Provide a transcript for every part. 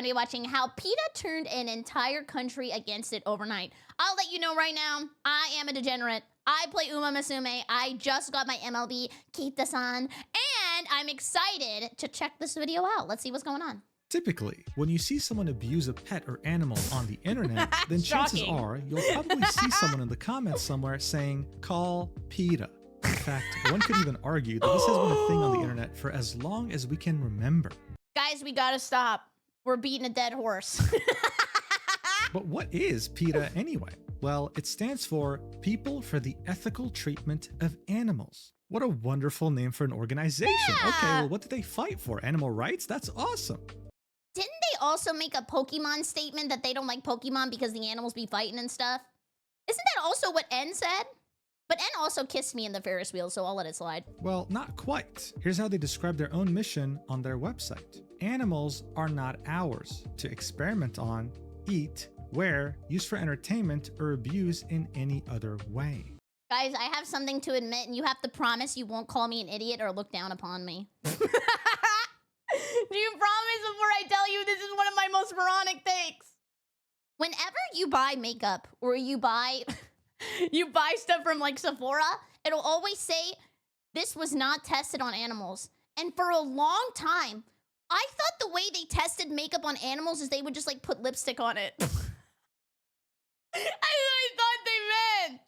going to be watching how PETA turned an entire country against it overnight. I'll let you know right now, I am a degenerate. I play Musume. I just got my MLB. Keep this on. And I'm excited to check this video out. Let's see what's going on. Typically, when you see someone abuse a pet or animal on the internet, then chances are you'll probably see someone in the comments somewhere saying, call PETA. In fact, one could even argue that this has been a thing on the internet for as long as we can remember. Guys, we gotta stop. We're beating a dead horse. But what is PETA anyway? Well, it stands for People for the Ethical Treatment of Animals. What a wonderful name for an organization. Yeah. Okay, well, what do they fight for? Animal rights? That's awesome. Didn't they also make a Pokemon statement that they don't like Pokemon because the animals be fighting and stuff? Isn't that also what N said? But N also kissed me in the Ferris wheel, so I'll let it slide. Well, not quite. Here's how they describe their own mission on their website. Animals are not ours to experiment on, eat, wear, use for entertainment, or abuse in any other way. Guys, I have something to admit, and you have to promise you won't call me an idiot or look down upon me. Do you promise before I tell you this is one of my most moronic takes? Whenever you buy makeup or you buy stuff from like Sephora, it'll always say, this was not tested on animals. And for a long time, I thought the way they tested makeup on animals is they would just like put lipstick on it. I thought they meant.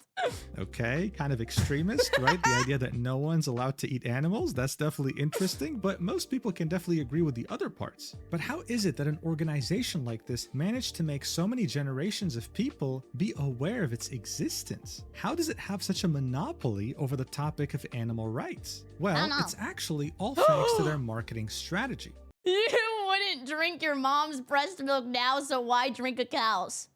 Okay, kind of extremist, right? The idea that no one's allowed to eat animals, that's definitely interesting, but most people can definitely agree with the other parts. But how is it that an organization like this managed to make so many generations of people be aware of its existence? How does it have such a monopoly over the topic of animal rights? Well, it's actually all thanks to their marketing strategy. You wouldn't drink your mom's breast milk now, so why drink a cow's?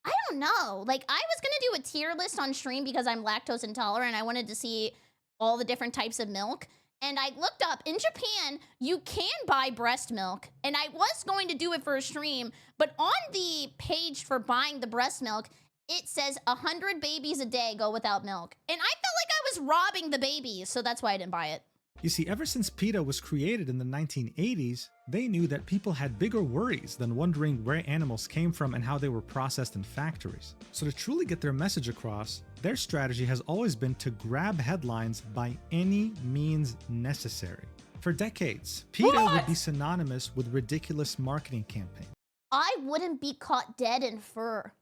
I don't know. Like, I was gonna do a tier list on stream because I'm lactose intolerant. I wanted to see all the different types of milk. And I looked up, in Japan, you can buy breast milk. And I was going to do it for a stream, but on the page for buying the breast milk, it says 100 babies a day go without milk. And I felt like I was robbing the babies, so that's why I didn't buy it. You see, ever since PETA was created in the 1980s, they knew that people had bigger worries than wondering where animals came from and how they were processed in factories. So to truly get their message across, their strategy has always been to grab headlines by any means necessary. For decades, PETA would be synonymous with ridiculous marketing campaigns. I wouldn't be caught dead in fur.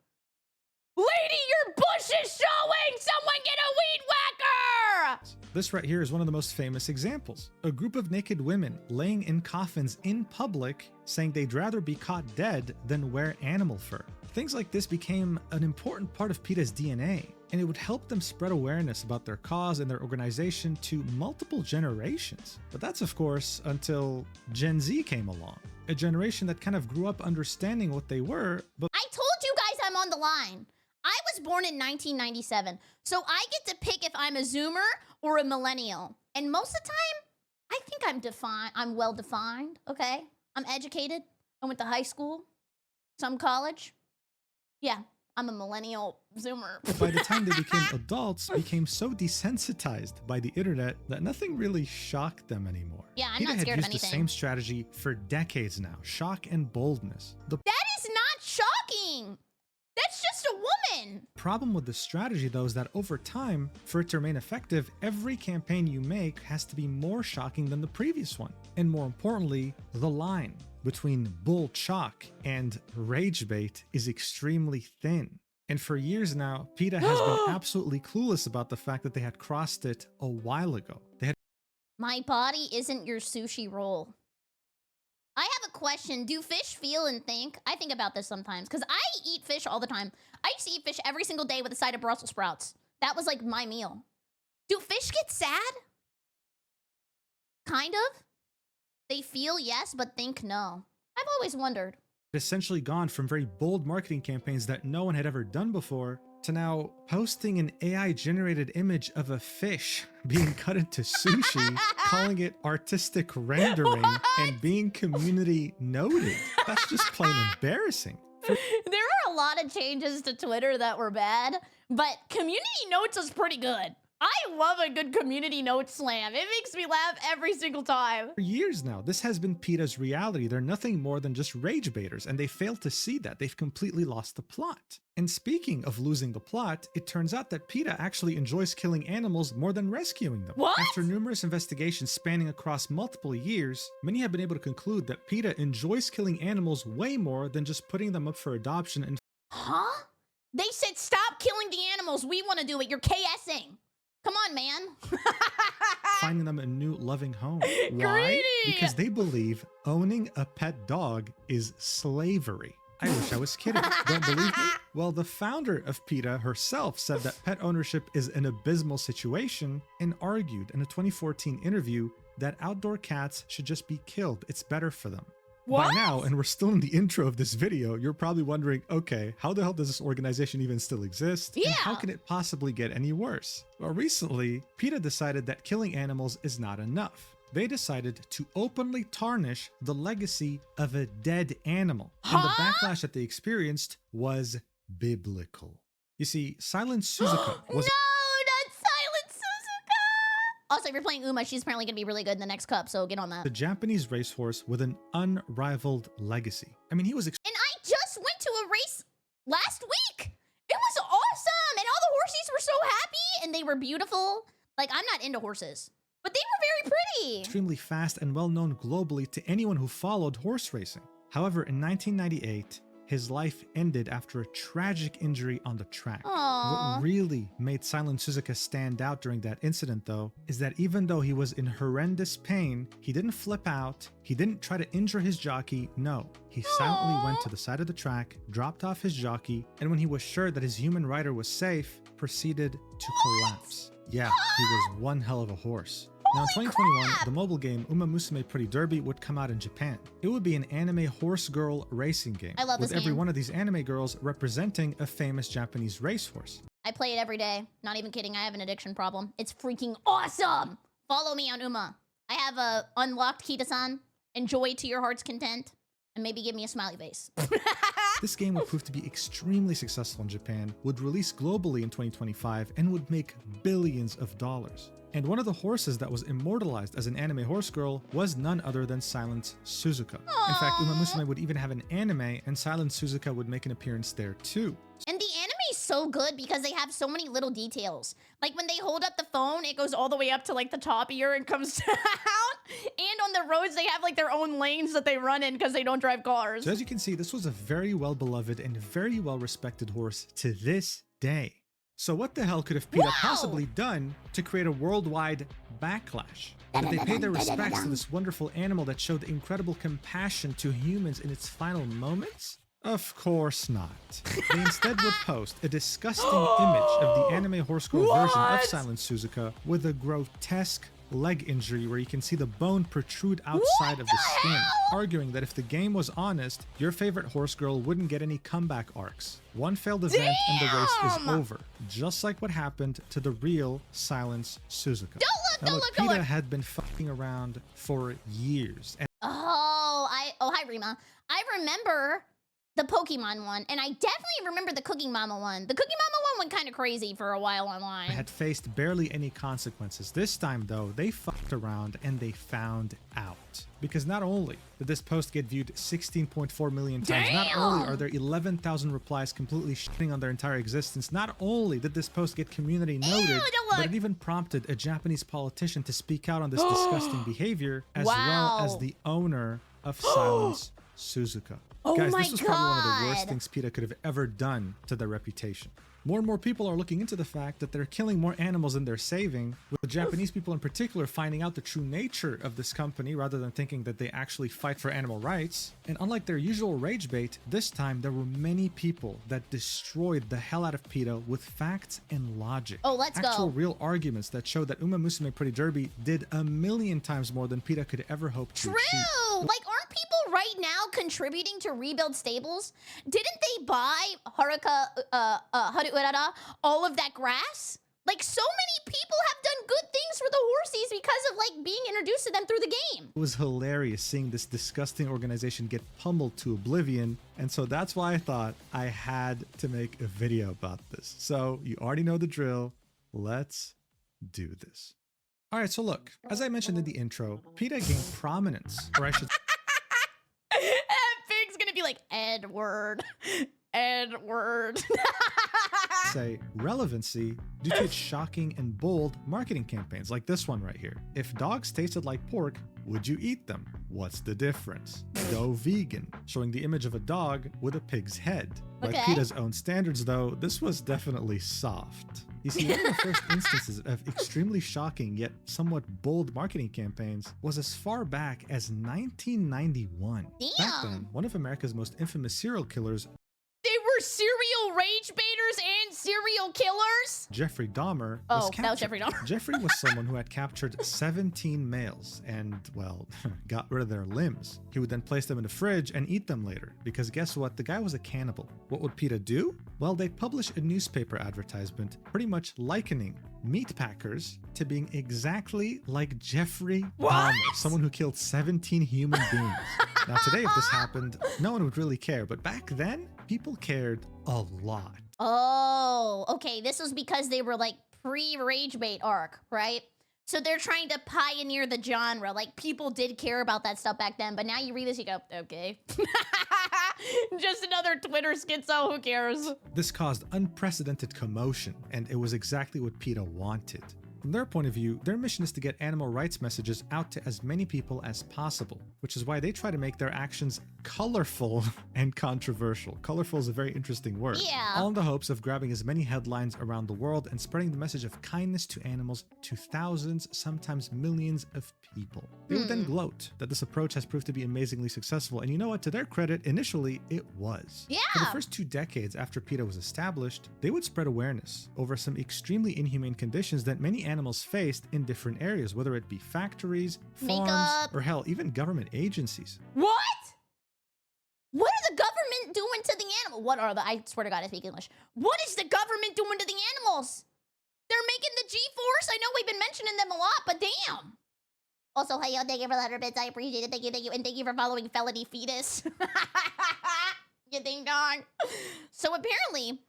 Lady, your bush is showing! Someone get a weed whacker! This right here is one of the most famous examples. A group of naked women laying in coffins in public saying they'd rather be caught dead than wear animal fur. Things like this became an important part of PETA's DNA, and it would help them spread awareness about their cause and their organization to multiple generations. But that's, of course, until Gen Z came along. A generation that kind of grew up understanding what they were, but I told you guys I'm on the line. I was born in 1997, so I get to pick if I'm a Zoomer or a millennial. And most of the time, I think I'm well-defined, okay? I'm educated. I went to high school, some college. Yeah, I'm a millennial Zoomer. by the time they became adults, became so desensitized by the internet that nothing really shocked them anymore. Yeah, I'm PETA not scared had of used the anything. same strategy for decades now, shock and boldness. The That is not shocking. That's just a woman. problem with the strategy, though, is that over time, for it to remain effective, every campaign you make has to be more shocking than the previous one. And more importantly, the line between bull chalk and rage bait is extremely thin. And for years now, PETA has been absolutely clueless about the fact that they had crossed it a while ago. My body isn't your sushi roll. I have a question. Do fish feel and think? I think about this sometimes because I eat fish all the time. I used to eat fish every single day with a side of Brussels sprouts. That was like my meal. Do fish get sad? Kind of. They feel yes, but think no. I've always wondered. Essentially gone from very bold marketing campaigns that no one had ever done before to now posting an AI-generated image of a fish being cut into sushi, calling it artistic rendering, and being community noted. That's just plain embarrassing. There are a lot of changes to Twitter that were bad, but community notes was pretty good. I love a good community note slam. It makes me laugh every single time. For years now, this has been PETA's reality. They're nothing more than just rage baiters, and they fail to see that. They've completely lost the plot. And speaking of losing the plot, it turns out that PETA actually enjoys killing animals more than rescuing them. What? After numerous investigations spanning across multiple years, many have been able to conclude that PETA enjoys killing animals way more than just putting them up for adoption and Huh? They said stop killing the animals. We want to do it. You're KSing. Come on, man. finding them a new loving home. Why? Greedy! Because they believe owning a pet dog is slavery. I wish I was kidding. Don't believe me? Well, the founder of PETA herself said that pet ownership is an abysmal situation and argued in a 2014 interview that outdoor cats should just be killed. It's better for them. What? By now, and we're still in the intro of this video, you're probably wondering, okay, how the hell does this organization even still exist? Yeah. And how can it possibly get any worse? Well, recently, PETA decided that killing animals is not enough. They decided to openly tarnish the legacy of a dead animal. And the backlash that they experienced was biblical. You see, Silent Suzuka was Also, if you're playing Uma, she's apparently going to be really good in the next cup, so get on that. a Japanese racehorse with an unrivaled legacy. I mean, he was And I just went to a race last week. It was awesome, and all the horses were so happy, and they were beautiful. Like, I'm not into horses, but they were very pretty. extremely fast and well known globally to anyone who followed horse racing. However, in 1998, his life ended after a tragic injury on the track. Aww. What really made Silent Suzuka stand out during that incident, though, is that even though he was in horrendous pain, he didn't flip out, he didn't try to injure his jockey, no. He silently went to the side of the track, dropped off his jockey, and when he was sure that his human rider was safe, proceeded to collapse. Yeah, he was one hell of a horse. Now in 2021, the mobile game Uma Musume Pretty Derby would come out in Japan. It would be an anime horse girl racing game, I love with this every game. one of these anime girls representing a famous Japanese racehorse. I play it every day. Not even kidding. I have an addiction problem. It's freaking awesome. Follow me on Uma. I have a unlocked Kita-san. Enjoy to your heart's content. And maybe give me a smiley face. This game would prove to be extremely successful in Japan, would release globally in 2025, and would make billions of dollars. And one of the horses that was immortalized as an anime horse girl was none other than Silent Suzuka. In fact, Uma Musume would even have an anime, and Silent Suzuka would make an appearance there too. And the anime is so good because they have so many little details. Like when they hold up the phone, it goes all the way up to like the top ear and comes down. And on the roads, they have like their own lanes that they run in because they don't drive cars. So as you can see, this was a very well beloved and very well respected horse to this day. So what the hell could have PETA possibly done to create a worldwide backlash? Did they pay their respects to this wonderful animal that showed incredible compassion to humans in its final moments? Of course not. They instead would post a disgusting image of the anime horse girl version of Silent Suzuka with a grotesque leg injury where you can see the bone protrude outside of the skin, arguing that if the game was honest, your favorite horse girl wouldn't get any comeback arcs. One failed event and the race is over, just like what happened to the real Silent Suzuka. Don't look. PETA had been fucking around for years, and Oh, hi, Rima. I remember the Pokemon one, and I definitely remember the Cooking Mama one. The Cooking Mama one went kind of crazy for a while online. had faced barely any consequences. This time, though, they fucked around and they found out. Because not only did this post get viewed 16.4 million times, not only are there 11,000 replies completely shitting on their entire existence, not only did this post get community noted, don't but look. it even prompted a Japanese politician to speak out on this disgusting behavior, as well Wow. as the owner of Silence Suzuka. Oh Guys, my this was probably one of the worst God. things PETA could have ever done to their reputation. More and more people are looking into the fact that they're killing more animals than they're saving, with the Japanese people in particular finding out the true nature of this company rather than thinking that they actually fight for animal rights. And unlike their usual rage bait, this time there were many people that destroyed the hell out of PETA with facts and logic. Oh, let's go. Actual real arguments that showed that Uma Musume Pretty Derby did a million times more than PETA could ever hope to True. achieve. Like, aren't people right now contributing to rebuild stables? Didn't they buy Haruka Haruurara all of that grass? Like, so many people have done good things for the horsies because of like being introduced to them through the game. It was hilarious seeing this disgusting organization get pummeled to oblivion, and so that's why I thought I had to make a video about this. So you already know the drill. Let's do this. All right, so look, as I mentioned in the intro, PETA gained prominence, or I should That pig's gonna be like, Edward. Edward. say relevancy due to its shocking and bold marketing campaigns like this one right here. If dogs tasted like pork, would you eat them? What's the difference? Go vegan, showing the image of a dog with a pig's head. By Okay. PETA's own standards though, this was definitely soft. You see, one of the first instances of extremely shocking yet somewhat bold marketing campaigns was as far back as 1991. Back Damn. then, one of America's most infamous serial killers, They were serial rage baiters and serial killers? Jeffrey Dahmer, Oh, was that captured. was Jeffrey Dahmer. Jeffrey was someone who had captured 17 males and, well, got rid of their limbs. He would then place them in a fridge and eat them later, because guess what? The guy was a cannibal. What would PETA do? Well, they'd publish a newspaper advertisement pretty much likening meat packers to being exactly like Jeffrey Dahmer, someone who killed 17 human beings. Now, today, if this happened, no one would really care, but back then, people cared a lot. Oh, okay. This was because they were like pre-rage bait arc, right? So they're trying to pioneer the genre. Like, people did care about that stuff back then, but now you read this, you go, okay. Just another Twitter schizo, who cares? This caused unprecedented commotion, and it was exactly what PETA wanted. From their point of view, their mission is to get animal rights messages out to as many people as possible, which is why they try to make their actions colorful and controversial. Colorful is a very interesting word. Yeah. All in the hopes of grabbing as many headlines around the world and spreading the message of kindness to animals to thousands, sometimes millions of people. They would then gloat that this approach has proved to be amazingly successful, and you know what? To their credit, initially it was. Yeah. For the first 2 decades after PETA was established, they would spread awareness over some extremely inhumane conditions that many animals faced in different areas, whether it be factories, farms, Makeup. or hell, even government agencies. What? What are the government doing to the animal? What are the, I swear to God, I speak English. What is the government doing to the animals? They're making the G-Force. I know we've been mentioning them a lot, but damn. Also, hey, yo, thank you for the 100 bits. I appreciate it. Thank you. And thank you for following Felony Fetus. You ding dong. So apparently,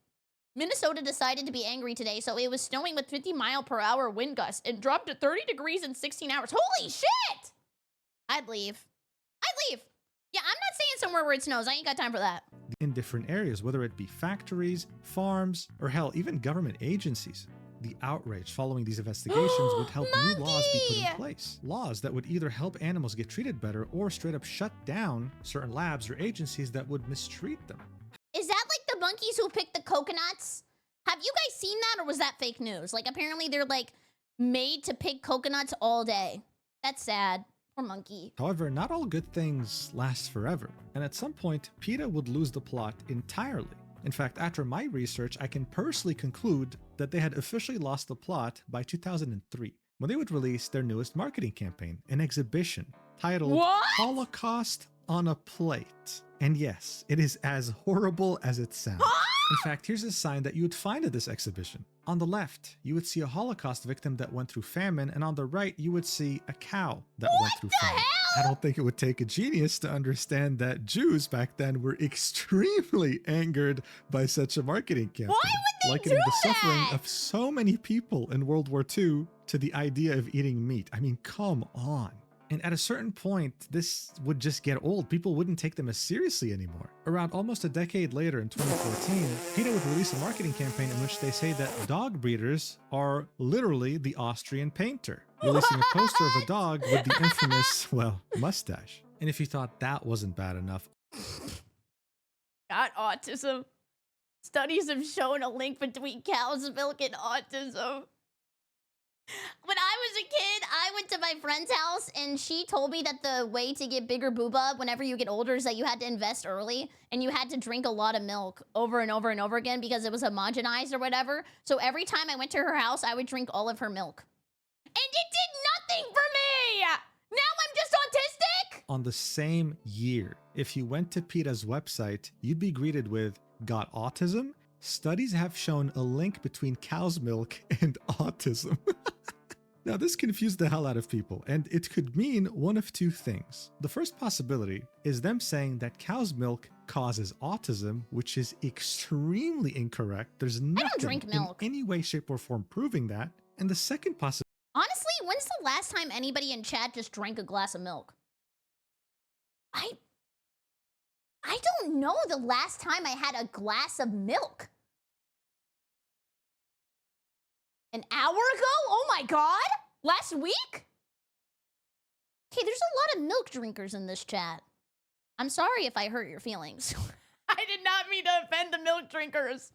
Minnesota decided to be angry today, so it was snowing with 50-mile-per-hour wind gusts and dropped to 30 degrees in 16 hours. Holy shit! I'd leave. I'd leave. Yeah, I'm not staying somewhere where it snows. I ain't got time for that. In different areas, whether it be factories, farms, or hell, even government agencies. The outrage following these investigations would help new laws be put in Monkey! place. Laws that would either help animals get treated better or straight up shut down certain labs or agencies that would mistreat them. Is that like the monkeys who picked the coconuts? Have you guys seen that, or was that fake news? Like, apparently they're like made to pick coconuts all day. That's sad. Poor monkey. However, not all good things last forever, and at some point, PETA would lose the plot entirely. In fact, after my research, I can personally conclude that they had officially lost the plot by 2003, when they would release their newest marketing campaign, an exhibition titled What? Holocaust on a Plate. And yes, it is as horrible as it sounds. In fact, here's a sign that you would find at this exhibition. On the left, you would see a Holocaust victim that went through famine, and on the right, you would see a cow that went through famine. hell? I don't think it would take a genius to understand that Jews back then were extremely angered by such a marketing campaign. Why would they likening do the suffering that? of so many people in World War II to the idea of eating meat. I mean, come on. And at a certain point, this would just get old. People wouldn't take them as seriously anymore. Around almost a decade later in 2014, PETA would release a marketing campaign in which they say that dog breeders are literally the Austrian painter, releasing a poster of a dog with the infamous, well, mustache. And if you thought that wasn't bad enough, Got autism. Studies have shown a link between cow's milk and autism. When I was a kid, I went to my friend's house and she told me that the way to get bigger booba whenever you get older is that you had to invest early and you had to drink a lot of milk over and over and over again because it was homogenized or whatever. So every time I went to her house, I would drink all of her milk. And it did nothing for me! Now I'm just autistic? on the same year, if you went to PETA's website, you'd be greeted with, "Got autism? Studies have shown a link between cow's milk and autism." Now, this confused the hell out of people, and it could mean one of two things. The first possibility is them saying that cow's milk causes autism, which is extremely incorrect. There's nothing drink milk. in any way, shape, or form proving that. And the second possibility Honestly, when's the last time anybody in chat just drank a glass of milk? I don't know the last time I had a glass of milk. An hour ago? Oh my god! Last week? Okay, there's a lot of milk drinkers in this chat. I'm sorry if I hurt your feelings. I did not mean to offend the milk drinkers.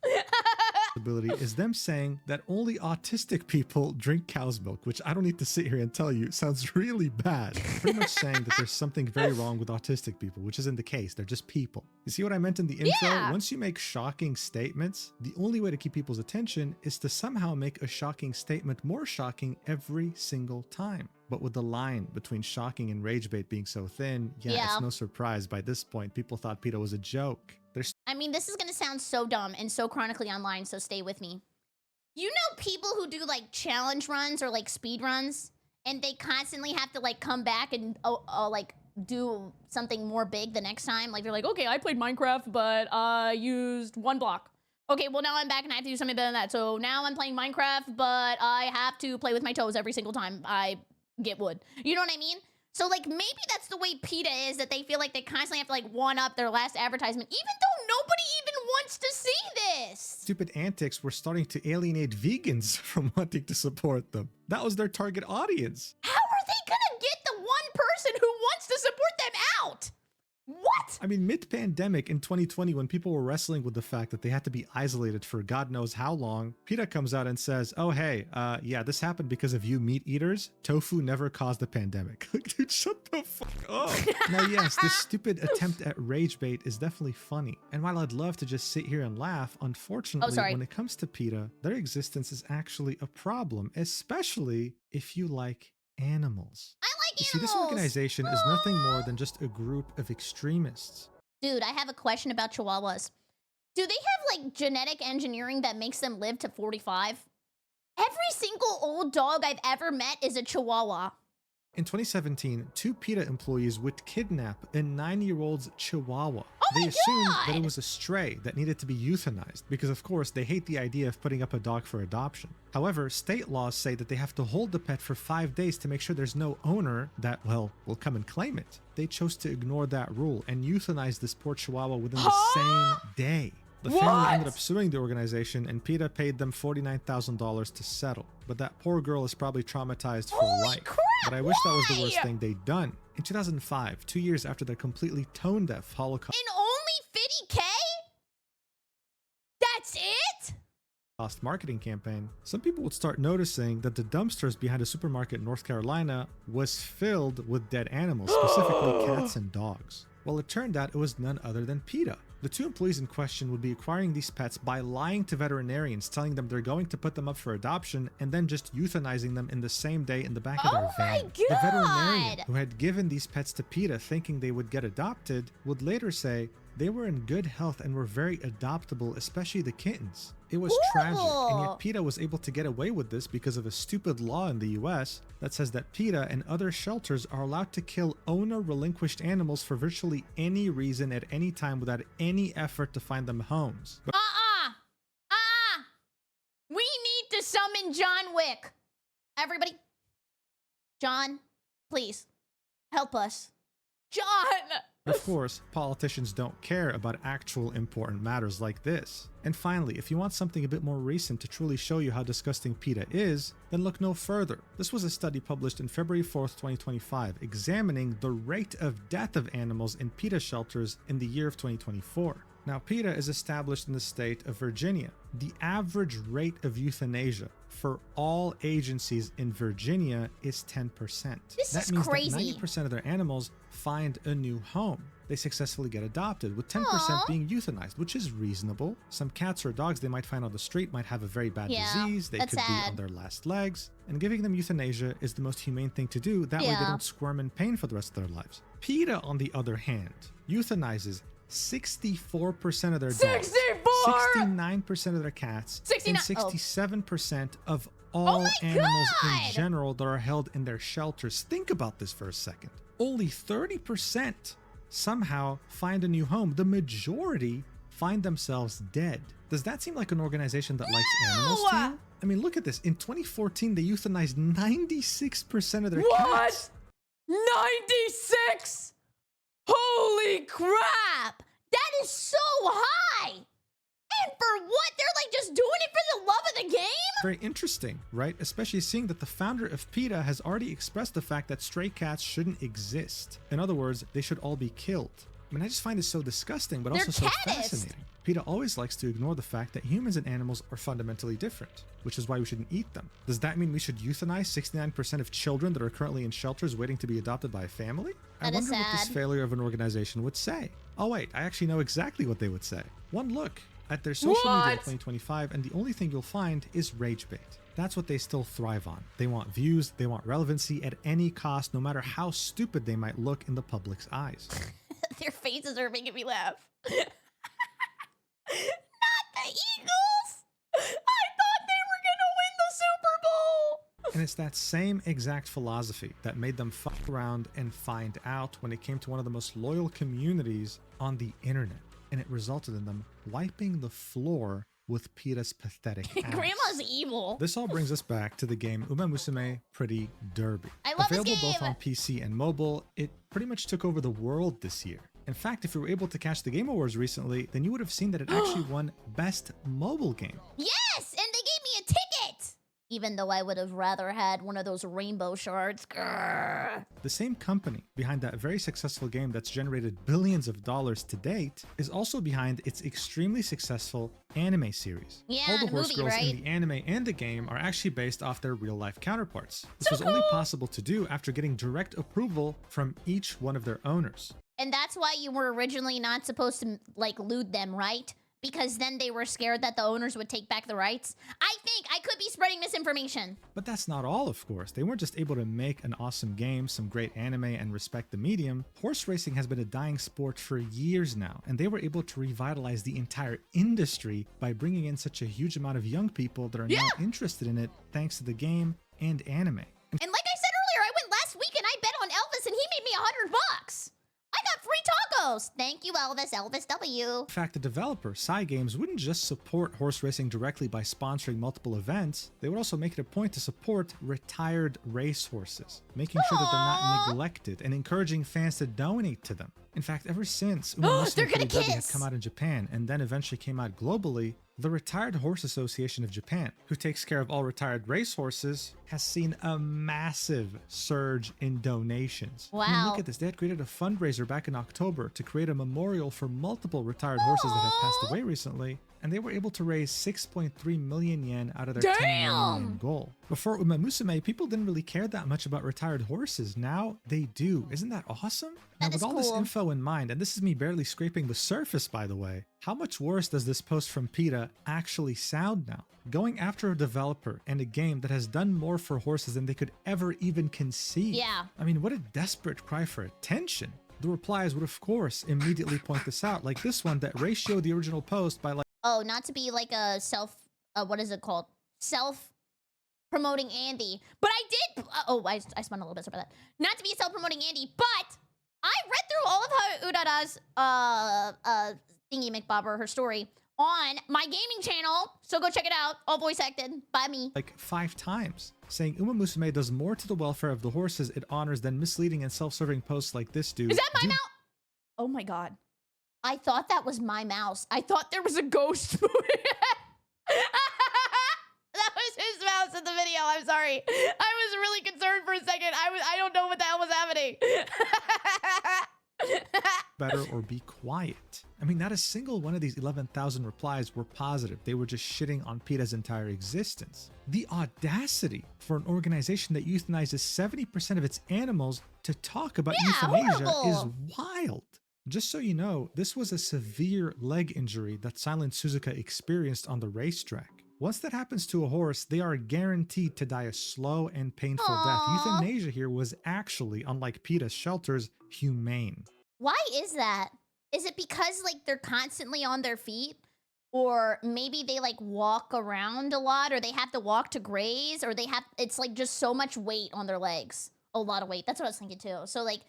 is them saying that only autistic people drink cow's milk, which I don't need to sit here and tell you sounds really bad. Pretty much saying that there's something very wrong with autistic people, which isn't the case. They're just people. You see what I meant in the intro? Yeah. Once you make shocking statements, the only way to keep people's attention is to somehow make a shocking statement more shocking every single time. But with the line between shocking and rage bait being so thin, it's no surprise by this point people thought PETA was a joke. I mean, this is gonna sound so dumb and so chronically online, so stay with me. You know people who do like challenge runs or like speed runs, and they constantly have to like come back and like do something more big the next time? Like they're like, okay, I played Minecraft, but I used 1 block. Okay, well now I'm back and I have to do something better than that. So now I'm playing Minecraft, but I have to play with my toes every single time I get wood. You know what I mean? So like maybe that's the way PETA is, that they feel like they constantly have to like one up their last advertisement, even though nobody even wants to see this. Stupid antics were starting to alienate vegans from wanting to support them. That was their target audience. How are they gonna get the one person who wants to support them out? What? I mean, mid-pandemic in 2020, when people were wrestling with the fact that they had to be isolated for God knows how long, PETA comes out and says, oh, hey, yeah, this happened because of you meat eaters. Tofu never caused the pandemic. Dude, shut the fuck up. Now, yes, this stupid attempt at rage bait is definitely funny. And while I'd love to just sit here and laugh, unfortunately, when it comes to PETA, their existence is actually a problem, especially if you like animals. You see, this organization is nothing more than just a group of extremists. Dude, I have a question about chihuahuas. Do they have like genetic engineering that makes them live to 45? Every single old dog I've ever met is a chihuahua. In 2017, 2 PETA employees would kidnap a 9-year-old's chihuahua. They assumed that it was a stray that needed to be euthanized because, of course, they hate the idea of putting up a dog for adoption. However, state laws say that they have to hold the pet for 5 days to make sure there's no owner that, well, will come and claim it. They chose to ignore that rule and euthanize this poor chihuahua within the same day. The family ended up suing the organization, and PETA paid them $49,000 to settle. But that poor girl is probably traumatized for life. But I wish that was the worst thing they'd done. In 2005, 2 years after their completely tone-deaf Holocaust In only 50K? That's it? marketing campaign, some people would start noticing that the dumpsters behind a supermarket in North Carolina was filled with dead animals, specifically cats and dogs. Well, it turned out it was none other than PETA. The 2 employees in question would be acquiring these pets by lying to veterinarians, telling them they're going to put them up for adoption, and then just euthanizing them in the same day in the back of their van. The veterinarian who had given these pets to PETA thinking they would get adopted would later say they were in good health and were very adoptable, especially the kittens. It was tragic, and yet PETA was able to get away with this because of a stupid law in the US that says that PETA and other shelters are allowed to kill owner-relinquished animals for virtually any reason at any time without any effort to find them homes. But we need to summon John Wick. Everybody. John, please, help us. John! of course, politicians don't care about actual important matters like this. And finally, if you want something a bit more recent to truly show you how disgusting PETA is, then look no further. This was a study published in February 4th, 2025, examining the rate of death of animals in PETA shelters in the year of 2024. Now, PETA is established in the state of Virginia. The average rate of euthanasia for all agencies in Virginia is 10%. That means that 90% of their animals find a new home. They successfully get adopted, with 10% being euthanized, which is reasonable. Some cats or dogs they might find on the street might have a very bad disease. They could be on their last legs. And giving them euthanasia is the most humane thing to do. That way they don't squirm in pain for the rest of their lives. PETA, on the other hand, euthanizes 64% of their dogs, 69% of their cats, and 67% of all animals in general that are held in their shelters. Think about this for a second. Only 30% somehow find a new home. The majority find themselves dead. Does that seem like an organization that likes animals to you? I mean, look at this. In 2014, they euthanized 96% of their cats. What? 96? Holy crap! That is so high! And for what? They're like just doing it for the love of the game? Very interesting, right? Especially seeing that the founder of PETA has already expressed the fact that stray cats shouldn't exist. In other words, they should all be killed. I mean, I just find this so disgusting, but also so fascinating. PETA always likes to ignore the fact that humans and animals are fundamentally different, which is why we shouldn't eat them. Does that mean we should euthanize 69% of children that are currently in shelters waiting to be adopted by a family? I wonder what this failure of an organization would say. Oh wait, I actually know exactly what they would say. One look at their social media in 2025, and the only thing you'll find is rage bait. That's what they still thrive on. They want views, they want relevancy at any cost, no matter how stupid they might look in the public's eyes. Their faces are making me laugh. Not the Eagles! I thought they were gonna win the Super Bowl! And it's that same exact philosophy that made them fuck around and find out when it came to one of the most loyal communities on the internet. And it resulted in them wiping the floor with PETA's pathetic ass. Grandma's evil. This all brings us back to the game Musume Pretty Derby. I love Available this game. both on PC and mobile, it pretty much took over the world this year. In fact, if you were able to catch the Game Awards recently, then you would have seen that it actually won Best Mobile Game. Yes, and they gave me a ticket! Even though I would have rather had one of those rainbow shards. Grrr. The same company behind that very successful game that's generated billions of dollars to date is also behind its extremely successful anime series. Yeah, all the the horse movie, girls right? in the anime and the game are actually based off their real-life counterparts. This was only possible to do after getting direct approval from each one of their owners. And that's why you were originally not supposed to, like, loot them, right? Because then they were scared that the owners would take back the rights. I think I could be spreading misinformation. But that's not all, of course. They weren't just able to make an awesome game, some great anime, and respect the medium. Horse racing has been a dying sport for years now, and they were able to revitalize the entire industry by bringing in such a huge amount of young people that are now interested in it thanks to the game and anime. And like I said earlier, I went last week and I bet on Elvis and he made me $100. I got free tacos. Thank you, Elvis. Elvis W. In fact, the developer, Psy Games, wouldn't just support horse racing directly by sponsoring multiple events, they would also make it a point to support retired racehorses, making sure that they're not neglected and encouraging fans to donate to them. In fact, ever since They're gonna Derby had kiss. come out in Japan and then eventually came out globally, the Retired Horse Association of Japan, who takes care of all retired racehorses, has seen a massive surge in donations. I mean, Wow. look at this. They had created a fundraiser back in October to create a memorial for multiple retired horses that had passed away recently, and they were able to raise 6.3 million yen out of their 10 million yen goal. Before Musume, people didn't really care that much about retired horses. Now they do. Isn't that awesome? Now, with all this info in mind, and this is me barely scraping the surface, by the way, how much worse does this post from PETA actually sound now? Going after a developer and a game that has done more for horses than they could ever even conceive. Yeah. I mean, what a desperate cry for attention. The replies would, of course, immediately point this out, like this one that ratioed the original post by like, Oh, not to be like a what is it called? Self-promoting Andy. But I did, I spun a little bit for that. Not to be a self-promoting Andy, but I read through all of Urara's, thingy McBobber, her story, on my gaming channel. So go check it out. All voice acted by me. like 5 times, saying Musume does more to the welfare of the horses it honors than misleading and self-serving posts like this do. Is that my mouse? Oh my god. I thought that was my mouse. I thought there was a ghost moving. That was his mouse in the video. I'm sorry. I was really concerned for a second. I don't know what the hell was happening. better or be quiet. I mean, not a single one of these 11,000 replies were positive. They were just shitting on PETA's entire existence. The audacity for an organization that euthanizes 70% of its animals to talk about euthanasia is wild. Just so you know, this was a severe leg injury that Silent Suzuka experienced on the racetrack. Once that happens to a horse, they are guaranteed to die a slow and painful death. Euthanasia here was actually, unlike PETA's shelters, humane. Why is that? Is it because like they're constantly on their feet? Or maybe they like walk around a lot, or they have to walk to graze, or it's like just so much weight on their legs. A lot of weight. That's what I was thinking too. So like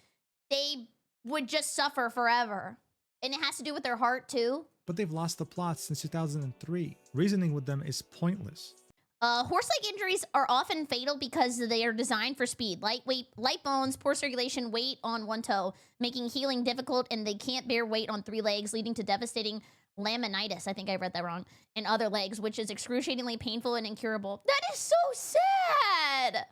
they would just suffer forever. And it has to do with their heart too. but they've lost the plots since 2003. Reasoning with them is pointless. Horse-like injuries are often fatal because they are designed for speed. Lightweight, light bones, poor circulation, weight on one toe, making healing difficult, and they can't bear weight on 3 legs, leading to devastating laminitis. I think I read that wrong. In other legs, which is excruciatingly painful and incurable. That is so sad!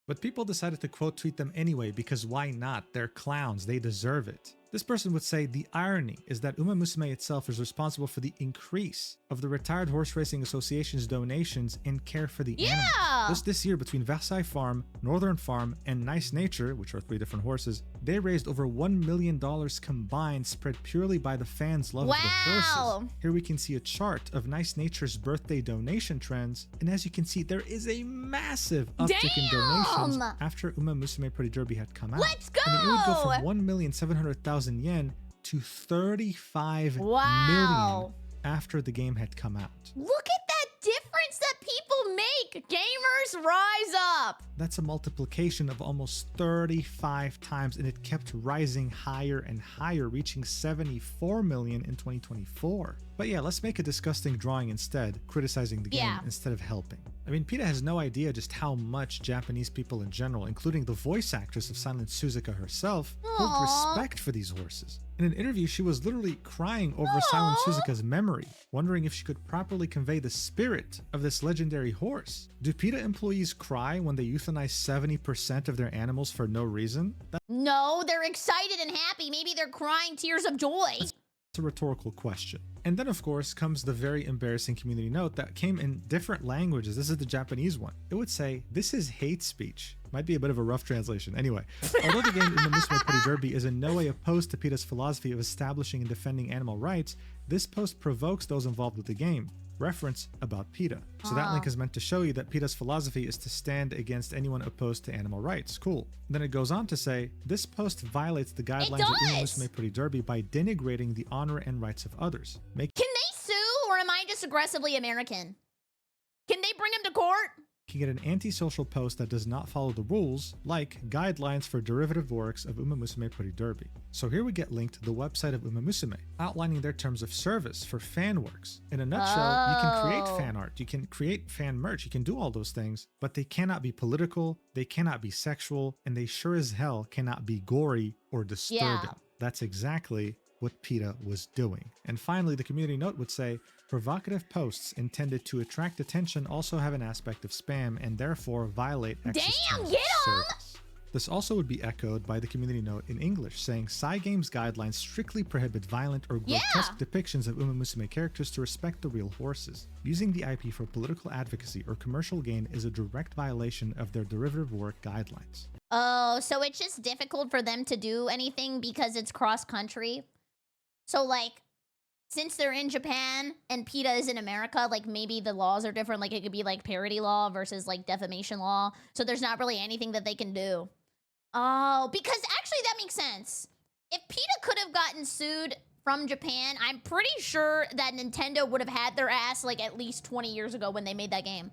But people decided to quote tweet them anyway because why not? They're clowns, they deserve it. This person would say the irony is that Uma Musume itself is responsible for the increase of the Retired Horse Racing Association's donations and care for the animals. Just this year, between Versailles Farm, Northern Farm, and Nice Nature, which are 3 different horses, they raised over $1 million combined, spread purely by the fans' love of the horses. Here we can see a chart of Nice Nature's birthday donation trends, and as you can see, there is a massive uptick in donations after Uma Musume Pretty Derby had come out. Let's go! I mean, it would go from 1,700,000 yen to 35 million after the game had come out. Look at that difference that people make! Gamers, rise up! That's a multiplication of almost 35 times, and it kept rising higher and higher, reaching 74 million in 2024. But yeah, let's make a disgusting drawing instead, criticizing the game instead of helping. I mean, PETA has no idea just how much Japanese people in general, including the voice actress of Silent Suzuka herself, hold respect for these horses. In an interview, she was literally crying over Silent Suzuka's memory, wondering if she could properly convey the spirit of this legendary horse. Do PETA employees cry when they euthanize 70% of their animals for no reason? No, they're excited and happy. Maybe they're crying tears of joy. It's a rhetorical question. And then, of course, comes the very embarrassing community note that came in different languages. This is the Japanese one. It would say, "This is hate speech." Might be a bit of a rough translation. Anyway, although the game in the Musume Pretty Derby is in no way opposed to PETA's philosophy of establishing and defending animal rights, this post provokes those involved with the game. Reference about PETA. So that link is meant to show you that PETA's philosophy is to stand against anyone opposed to animal rights. Cool. And then it goes on to say, this post violates the guidelines of Uma Musume Pretty Derby by denigrating the honor and rights of others. Can they sue, or am I just aggressively American? Can they bring him to court? You can get an anti-social post that does not follow the rules, like guidelines for derivative works of Uma Musume Pretty Derby. So here we get linked to the website of Uma Musume, outlining their terms of service for fan works. In a nutshell, you can create fan art, you can create fan merch, you can do all those things, but they cannot be political, they cannot be sexual, and they sure as hell cannot be gory or disturbing. That's exactly what PETA was doing. And finally, the community note would say, provocative posts intended to attract attention also have an aspect of spam and therefore violate access terms of service. This also would be echoed by the community note in English saying Cygames guidelines strictly prohibit violent or grotesque depictions of Uma Musume characters to respect the real horses. Using the IP for political advocacy or commercial gain is a direct violation of their derivative work guidelines. Oh, so it's just difficult for them to do anything because it's cross-country? So, like, since they're in Japan and PETA is in America, like, maybe the laws are different. Like, it could be, like, parody law versus, like, defamation law. So there's not really anything that they can do. Oh, because actually that makes sense. If PETA could have gotten sued from Japan, I'm pretty sure that Nintendo would have had their ass, like, at least 20 years ago when they made that game.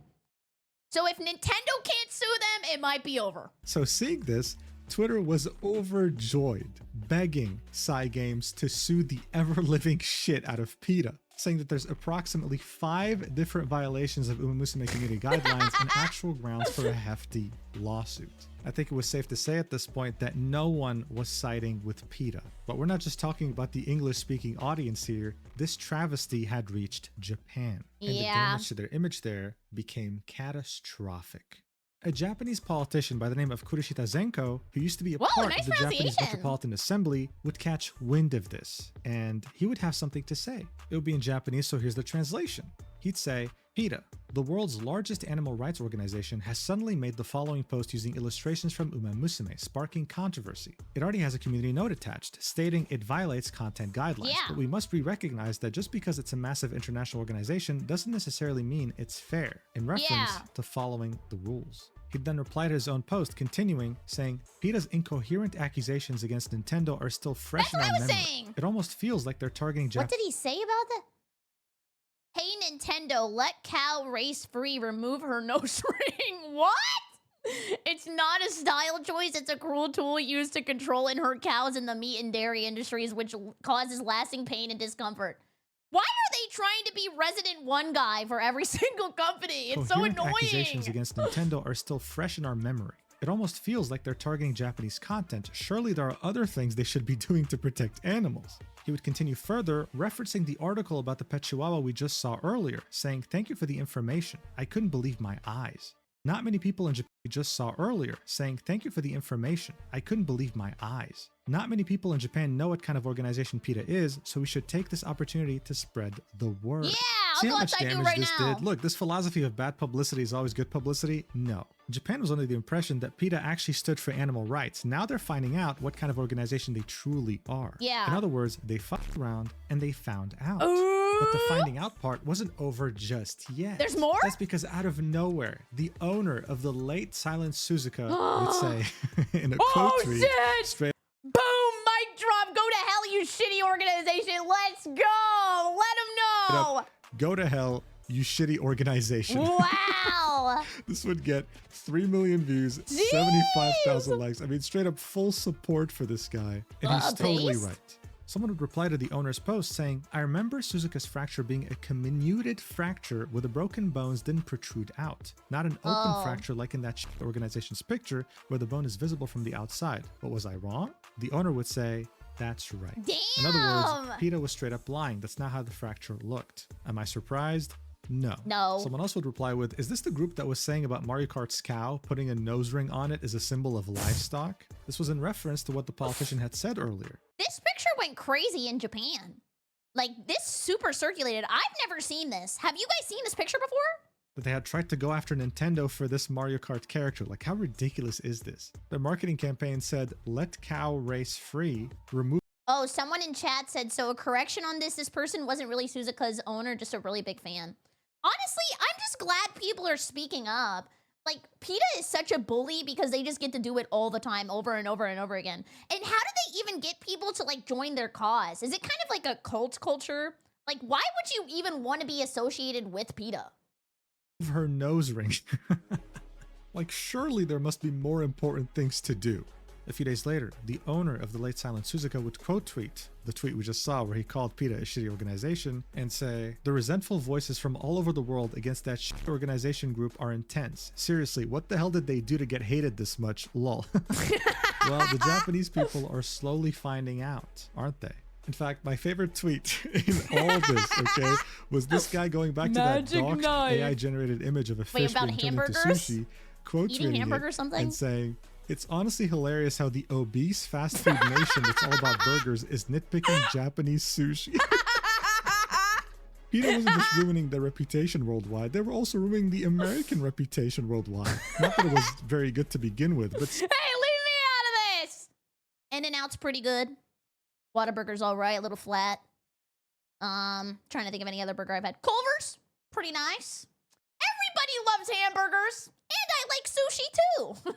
So if Nintendo can't sue them, it might be over. So seeing this, Twitter was overjoyed, begging Cygames to sue the ever-living shit out of PETA, saying that there's approximately 5 different violations of Uma Musume community guidelines and actual grounds for a hefty lawsuit. I think it was safe to say at this point that no one was siding with PETA. But we're not just talking about the English-speaking audience here. This travesty had reached Japan, and the damage to their image there became catastrophic. A Japanese politician by the name of Kurishita Zenko, who used to be a part of the Japanese Metropolitan Assembly, would catch wind of this, and he would have something to say. It would be in Japanese, so here's the translation. He'd say, PETA, the world's largest animal rights organization, has suddenly made the following post using illustrations from Uma Musume, sparking controversy. It already has a community note attached, stating it violates content guidelines, but we must re-recognize that just because it's a massive international organization doesn't necessarily mean it's fair, in reference to following the rules. He'd then reply to his own post, continuing, saying, PETA's incoherent accusations against Nintendo are still fresh in our memory. It almost feels like they're targeting What did he say about that? Hey Nintendo, let cow race free, remove her nose ring. What? It's not a style choice, it's a cruel tool used to control and hurt cows in the meat and dairy industries, which causes lasting pain and discomfort. Why are they trying to be Resident 1 guy for every single company? It's so Coherent annoying. accusations against Nintendo are still fresh in our memory. It almost feels like they're targeting Japanese content. Surely there are other things they should be doing to protect animals. He would continue further, referencing the article about the pet chihuahua we just saw earlier, saying, "Thank you for the information. I couldn't believe my eyes." Not many people in Japan we just saw earlier, saying, "Thank you for the information. I couldn't believe my eyes." Not many people in Japan know what kind of organization PETA is, so we should take this opportunity to spread the word. Yeah, See I'll how go much outside you damage right this now. did? Look, this philosophy of bad publicity is always good publicity? No. Japan was under the impression that PETA actually stood for animal rights. Now they're finding out what kind of organization they truly are. Yeah. In other words, they fucked around and they found out. But the finding out part wasn't over just yet. There's more? That's because out of nowhere, the owner of the late Silent Suzuka would say in a quote tweet, shit! straight Boom! Mic drop! Go to hell, you shitty organization! Let's go! Let them know! up, "Go to hell, you shitty organization." Wow! This would get 3 million views, 75,000 likes. I mean, straight up full support for this guy. And he's totally Based? right. Someone would reply to the owner's post saying, "I remember Suzuka's fracture being a comminuted fracture where the broken bones didn't protrude out. Not an open fracture like in that organization's picture where the bone is visible from the outside. But was I wrong?" The owner would say, "That's right." Damn! In other words, PETA was straight up lying. That's not how the fracture looked. Am I surprised? No. No. Someone else would reply with, "Is this the group that was saying about Mario Kart's cow putting a nose ring on it as a symbol of livestock?" This was in reference to what the politician had said earlier. This picture went crazy in Japan. Like, this super circulated. I've never seen this. Have you guys seen this picture before? That they had tried to go after Nintendo for this Mario Kart character. Like, how ridiculous is this? Their marketing campaign said, "Let cow race free, remove..." Oh, someone in chat said, so a correction on this. This person wasn't really Suzuka's owner, just a really big fan. Honestly, I'm just glad people are speaking up. Like, PETA is such a bully because they just get to do it all the time, over and over and over again. And how do they even get people to, like, join their cause? Is it kind of like a cult culture? Like, why would you even want to be associated with PETA? her nose ring. Like, surely there must be more important things to do. A few days later, the owner of the late Silent Suzuka would quote tweet the tweet we just saw where he called PETA a shitty organization and say, "The resentful voices from all over the world against that shitty organization group are intense. Seriously, what the hell did they do to get hated this much? Lol." Well, the Japanese people are slowly finding out, aren't they? In fact, my favorite tweet in all this, okay, was this guy going back to that doxed AI-generated image of a fish about being turned into hamburgers? sushi, quote Eating tweeting hamburger or it something? and saying, "It's honestly hilarious how the obese fast food nation that's all about burgers is nitpicking Japanese sushi." PETA wasn't just ruining their reputation worldwide, they were also ruining the American reputation worldwide. Not that it was very good to begin with, but... Hey, leave me out of this! In-N-Out's pretty good. Whataburger's all right, a little flat. Trying to think of any other burger I've had. Culver's, pretty nice. Everybody loves hamburgers, and I like sushi too.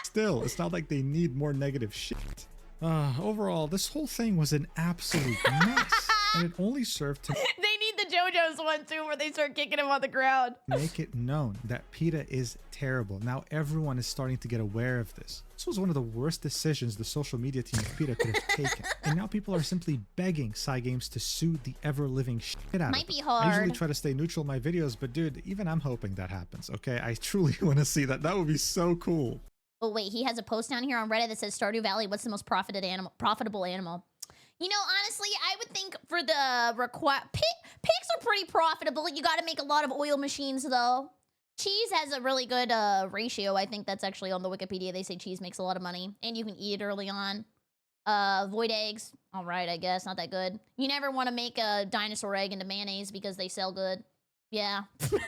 Still, it's not like they need more negative shit. Overall, this whole thing was an absolute mess, and it only served to They need the JoJo's one too, where they start kicking him on the ground. make it known that PETA is terrible. Now everyone is starting to get aware of this. This was one of the worst decisions the social media team of PETA could have taken. And now people are simply begging Cygames to sue the ever-living shit out of Might them. be I usually hard. try to stay neutral in my videos, but dude, even I'm hoping that happens, okay? I truly want to see that. That would be so cool. Oh wait, he has a post down here on Reddit that says Stardew Valley, what's the most profitable animal? You know, honestly, I would think for the pigs are pretty profitable. You got to make a lot of oil machines though. Cheese has a really good ratio. I think that's actually on the Wikipedia. They say cheese makes a lot of money and you can eat it early on. Void eggs, all right, I guess, not that good. You never want to make a dinosaur egg into mayonnaise because they sell good. Yeah. Yeah,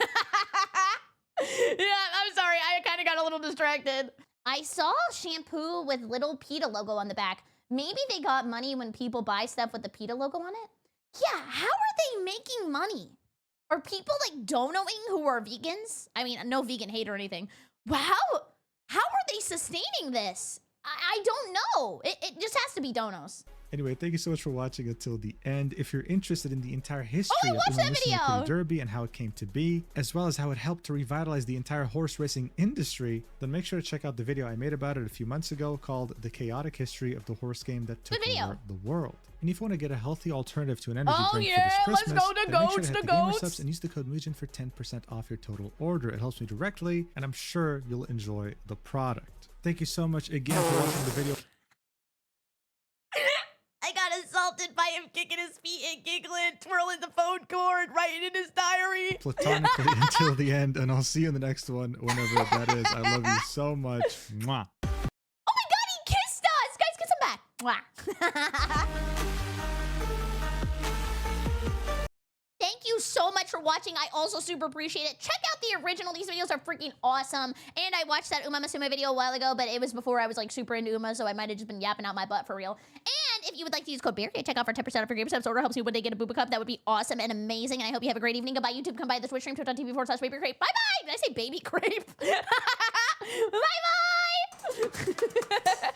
I'm sorry. I kind of got a little distracted. I saw shampoo with little PETA logo on the back. Maybe they got money when people buy stuff with the PETA logo on it? Yeah, how are they making money? Are people like donoing who are vegans? I mean, no vegan hate or anything. Wow, how are they sustaining this? I don't know. It just has to be donos. Anyway, thank you so much for watching until the end. If you're interested in the entire history I of watched that Musume video. Pretty Derby and how it came to be, as well as how it helped to revitalize the entire horse racing industry, then make sure to check out the video I made about it a few months ago called The Chaotic History of the Horse Game That Took Over the World. And if you want to get a healthy alternative to an energy drink for this Christmas, let's go to then make sure goats, to hit the the Gamer goats. Subs and use the code Mujin for 10% off your total order. It helps me directly, and I'm sure you'll enjoy the product. Thank you so much again for watching the video. I got assaulted by him kicking his feet and giggling, twirling the phone cord, writing in his diary. Platonically until the end, and I'll see you in the next one, whenever that is. I love you so much. Mwah. Oh my god, he kissed us! Guys, kiss him back. Mwah. Thank you so much for watching. I also super appreciate it. Check out the original. These videos are freaking awesome. And I watched that Musume video a while ago, but it was before I was like super into Uma, so I might have just been yapping out my butt for real. And if you would like to use code BerryCrepe, check out for 10% off your Gamer Subs order. Helps you when they get a Booba Cup. That would be awesome and amazing. And I hope you have a great evening. Goodbye, YouTube. Come by the Twitch stream, twitch.tv/BerryCrepe. Bye-bye. Did I say baby crepe? Bye-bye.